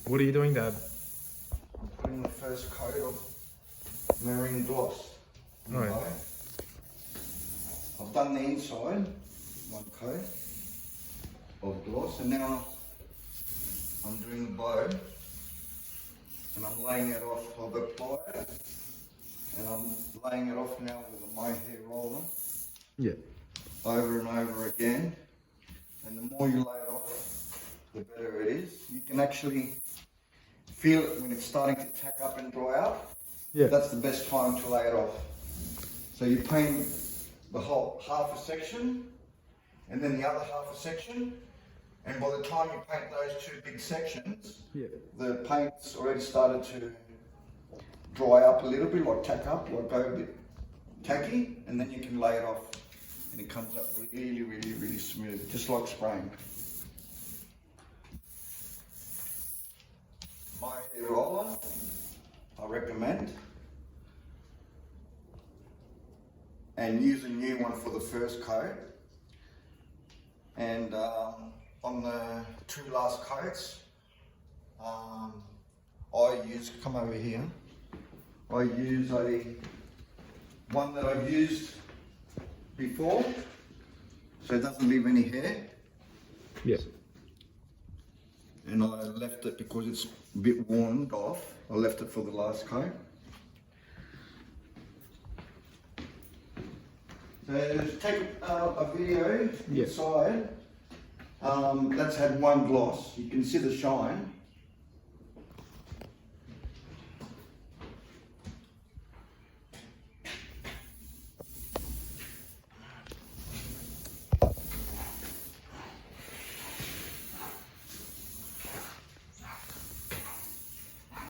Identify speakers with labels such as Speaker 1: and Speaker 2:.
Speaker 1: What are you doing, Dad?
Speaker 2: I'm putting the first coat of marine gloss. on the
Speaker 1: Right.
Speaker 2: bow. I've done the inside, one coat of gloss, and now I'm doing the bow, and I'm laying it off. I've applied it, and I'm laying it off now with my hair roller,
Speaker 1: Yeah.
Speaker 2: over and over again. And the more you lay it off, the better it is. You can actually feel it when it's starting to tack up and dry out.
Speaker 1: Yeah.
Speaker 2: That's the best time to lay it off. So you paint the whole half a section, and then the other half a section, and by the time you paint those two big sections,
Speaker 1: Yeah.
Speaker 2: the paint's already started to dry up a little bit, like tack up, like go a bit tacky, and then you can lay it off, and it comes up really, really, really smooth, just like spraying. My hair roller, I recommend. And use a new one for the first coat. And on the two last coats, I use, come over here, I use one that I've used before, so it doesn't leave any hair.
Speaker 1: Yeah.
Speaker 2: And I left it because it's a bit worn off. I left it for the last coat. So just take a video
Speaker 1: Yeah.
Speaker 2: inside. That's had one gloss. You can see the shine.